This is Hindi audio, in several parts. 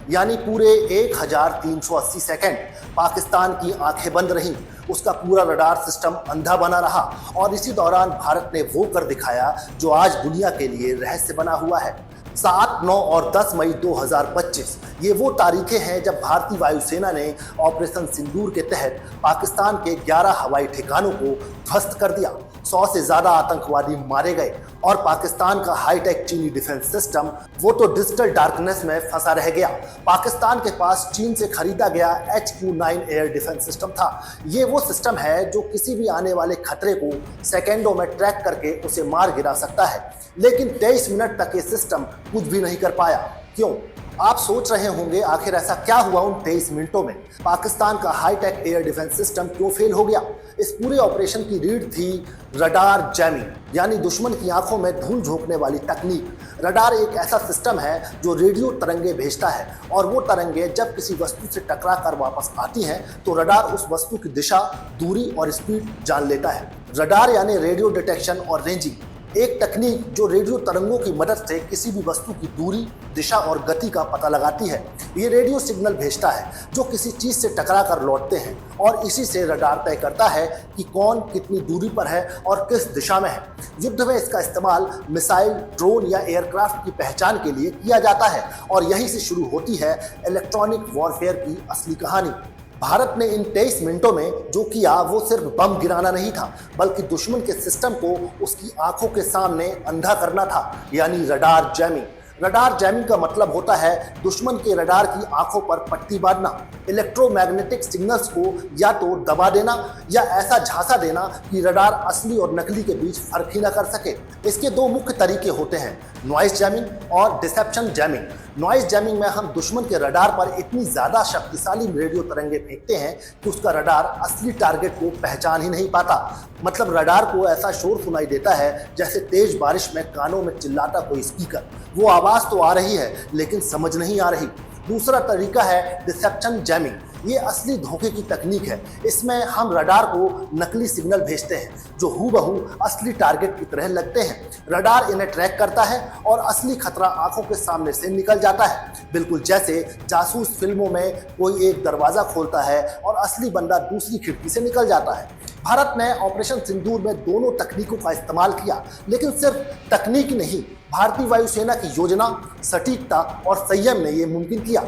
यानी पूरे 1380 सेकंड पाकिस्तान की आंखें बंद रहीं। उसका पूरा रडार सिस्टम अंधा बना रहा और इसी दौरान भारत ने वो कर दिखाया जो आज दुनिया के लिए रहस्य बना हुआ है। 7, 9 और 10 मई 2025 ये वो तारीखें हैं जब भारतीय वायुसेना ने ऑपरेशन सिंदूर के तहत पाकिस्तान के 11 हवाई ठिकानों को ध्वस्त कर दिया। 100 से ज्यादा आतंकवादी मारे गए और पाकिस्तान का हाईटेक चीनी डिफेंस सिस्टम वो तो डिजिटल डार्कनेस में फंसा रह गया। पाकिस्तान के पास चीन से खरीदा गया HQ-9 एयर डिफेंस सिस्टम था। ये वो सिस्टम है जो किसी भी आने वाले खतरे को सेकेंडों में ट्रैक करके उसे मार गिरा सकता है, लेकिन 23 मिनट तक ये सिस्टम कुछ भी नहीं कर पाया। क्यों? आप सोच रहे होंगे आखिर ऐसा क्या हुआ उन 23 मिनटों में? पाकिस्तान का हाईटेक एयर डिफेंस सिस्टम क्यों फेल हो गया? इस पूरे ऑपरेशन की रीढ़ थी रडार जैमिंग, यानी दुश्मन की आंखों में धूल झोंकने वाली तकनीक। रडार एक ऐसा सिस्टम है जो रेडियो तरंगे भेजता है और वो तरंगे जब किसी वस्तु से टकरा कर वापस आती हैं तो रडार उस वस्तु की दिशा, दूरी और स्पीड जान लेता है। रडार यानी रेडियो डिटेक्शन और रेंजिंग, एक तकनीक जो रेडियो तरंगों की मदद से किसी भी वस्तु की दूरी, दिशा और गति का पता लगाती है। ये रेडियो सिग्नल भेजता है जो किसी चीज से टकरा कर लौटते हैं और इसी से रडार तय करता है कि कौन कितनी दूरी पर है और किस दिशा में है। युद्ध में इसका इस्तेमाल मिसाइल, ड्रोन या एयरक्राफ्ट की पहचान के लिए किया जाता है और यहीं से शुरू होती है इलेक्ट्रॉनिक वॉरफेयर की असली कहानी। भारत ने इन 23 मिनटों में जो किया वो सिर्फ बम गिराना नहीं था, बल्कि दुश्मन के सिस्टम को उसकी आंखों के सामने अंधा करना था, यानी रडार जैमिंग। रडार जैमिंग का मतलब होता है दुश्मन के रडार की आंखों पर पट्टी बांधना, इलेक्ट्रोमैग्नेटिक सिग्नल्स को या तो दबा देना या ऐसा झांसा देना कि रडार असली और नकली के बीच फर्क ही ना कर सके। इसके दो मुख्य तरीके होते हैं, नॉइज जैमिंग और डिसेप्शन जैमिंग। नॉइज जैमिंग में हम दुश्मन के रडार पर इतनी ज्यादा शक्तिशाली रेडियो तरंगे फेंकते हैं कि उसका रडार असली टारगेट को पहचान ही नहीं पाता। मतलब रडार को ऐसा शोर सुनाई देता है जैसे तेज बारिश में कानों में चिल्लाता कोई स्पीकर। वो आवाज तो आ रही है लेकिन समझ नहीं आ रही। दूसरा तरीका है डिसेप्शन जैमिंग। ये असली धोखे की तकनीक है। इसमें हम रडार को नकली सिग्नल भेजते हैं जो हूबहू असली टारगेट की तरह लगते हैं। रडार इन्हें ट्रैक करता है और असली खतरा आंखों के सामने से निकल जाता है, बिल्कुल जैसे जासूस फिल्मों में कोई एक दरवाजा खोलता है और असली बंदा दूसरी खिड़की से निकल जाता है। भारत ने ऑपरेशन सिंदूर में दोनों तकनीकों का इस्तेमाल किया, लेकिन सिर्फ तकनीक नहीं, भारतीय वायुसेना की योजना, सटीकता और संयम ने यह मुमकिन किया।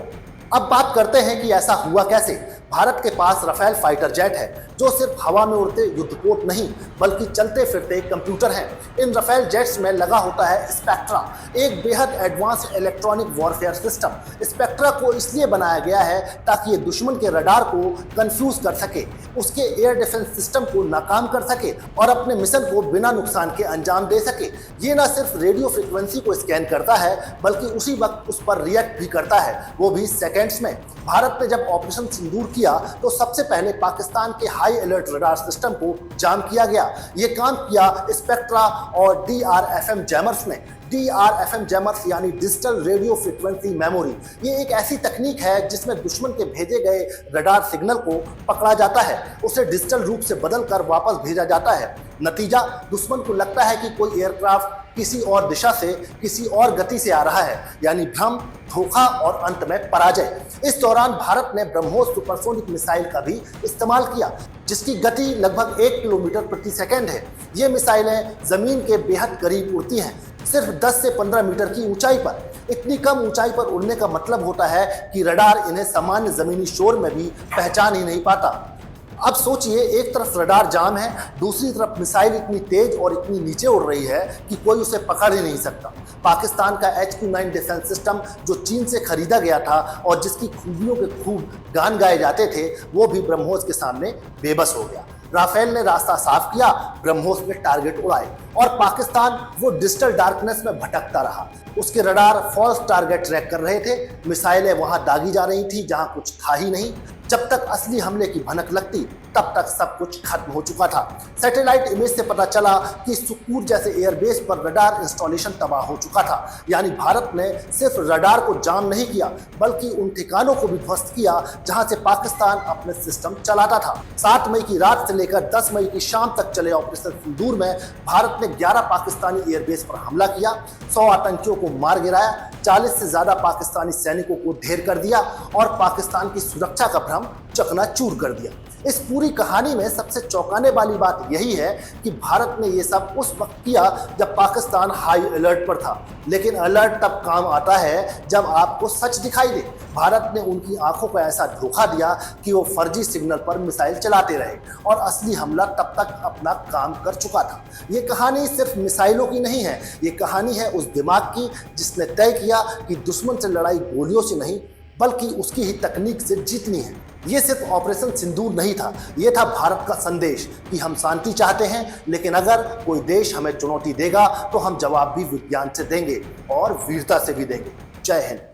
अब बात करते हैं कि ऐसा हुआ कैसे। भारत के पास राफेल फाइटर जेट है जो सिर्फ हवा में उड़ते युद्धपोत नहीं बल्कि चलते फिरते कंप्यूटर हैं। इन राफेल जेट्स में लगा होता है स्पेक्ट्रा, एक बेहद advanced electronic warfare system. Spectra को इसलिए बनाया गया है ताकि ये दुश्मन के रडार को कंफ्यूज कर सके, उसके एयर डिफेंस सिस्टम को नाकाम कर सके और अपने मिशन को बिना नुकसान के अंजाम दे सके। ये न सिर्फ रेडियो फ्रिक्वेंसी को स्कैन करता है बल्कि उसी वक्त उस पर रिएक्ट भी करता है, वो भी सेकेंड्स में। भारत ने जब ऑपरेशन सिंदूर किया तो सबसे पहले पाकिस्तान के हाई अलर्ट रडार सिस्टम को जाम किया गया। ये काम किया स्पेक्ट्रा और DRFM जैमर्स ने। DRFM जैमर्स यानी डिजिटल रेडियो फ्रिक्वेंसी मेमोरी, ये एक ऐसी तकनीक है जिसमें दुश्मन के भेजे गए रडार सिग्नल को पकड़ा जाता है, उसे डिजिटल रूप से बदलकर वापस भेजा जाता है। नतीजा, दुश्मन को लगता है कि कोई एयरक्राफ्ट किसी और दिशा से, किसी और गति से आ रहा है, यानी भ्रम, धोखा और अंत में पराजय। इस दौरान भारत ने ब्रह्मोस सुपरसोनिक मिसाइल का भी इस्तेमाल किया जिसकी गति लगभग 1 किलोमीटर प्रति सेकंड है। ये मिसाइलें जमीन के बेहद करीब उड़ती हैं, सिर्फ 10 से 15 मीटर की ऊंचाई पर। इतनी कम ऊंचाई पर उड़ने का मतलब होता है कि रडार इन्हें सामान्य जमीनी शोर में भी पहचान ही नहीं पाता। अब सोचिए, एक तरफ रडार जाम है, दूसरी तरफ मिसाइल इतनी तेज और इतनी नीचे उड़ रही है कि कोई उसे पकड़ ही नहीं सकता। पाकिस्तान का HQ-9 डिफेंस सिस्टम जो चीन से खरीदा गया था और जिसकी खूबियों के खूब गान गाए जाते थे, वो भी ब्रह्मोस के सामने बेबस हो गया। राफेल ने रास्ता साफ किया, ब्रह्मोस ने टारगेट उड़ाए और पाकिस्तान वो डिजिटल डार्कनेस में भटकता रहा। उसके रडार फॉल्स टारगेट ट्रैक कर रहे थे, मिसाइलें वहां दागी जा रही थी जहां कुछ था ही नहीं। जब तक असली हमले की भनक लगती तब तक सब कुछ खत्म हो चुका था। सैटेलाइट इमेज से पता चला कि सुकूर जैसे एयरबेस पर रडार इंस्टॉलेशन तबाह हो चुका था। यानी भारत ने सिर्फ रडार को जाम नहीं किया बल्कि उन ठिकानों को भी ध्वस्त किया जहां से पाकिस्तान अपने सिस्टम चलाता था। 7 मई की रात से लेकर 10 मई की शाम तक चले ऑपरेशन सिंदूर में भारत ने 11 पाकिस्तानी एयरबेस पर हमला किया, 100 आतंकियों को मार गिराया, 40 से ज्यादा पाकिस्तानी सैनिकों को ढेर कर दिया और पाकिस्तान की सुरक्षा का भ्रम चकनाचूर कर दिया। इस पूरी कहानी में सबसे चौंकाने वाली बात यही है कि भारत ने यह सब उस वक्त किया जब पाकिस्तान हाई अलर्ट पर था, लेकिन अलर्ट तब काम आता है जब आपको सच दिखाई दे। भारत ने उनकी आंखों को ऐसा धोखा दिया कि वो फर्जी सिग्नल पर मिसाइल चलाते रहे और असली हमला तब तक अपना काम कर चुका था। ये कहानी सिर्फ मिसाइलों की नहीं है, ये कहानी है उस दिमाग की जिसने तय किया कि दुश्मन से लड़ाई गोलियों से नहीं बल्कि उसकी ही तकनीक से जीतनी है। ये सिर्फ ऑपरेशन सिंदूर नहीं था, ये था भारत का संदेश कि हम शांति चाहते हैं, लेकिन अगर कोई देश हमें चुनौती देगा तो हम जवाब भी विज्ञान से देंगे और वीरता से भी देंगे। जय हिंद।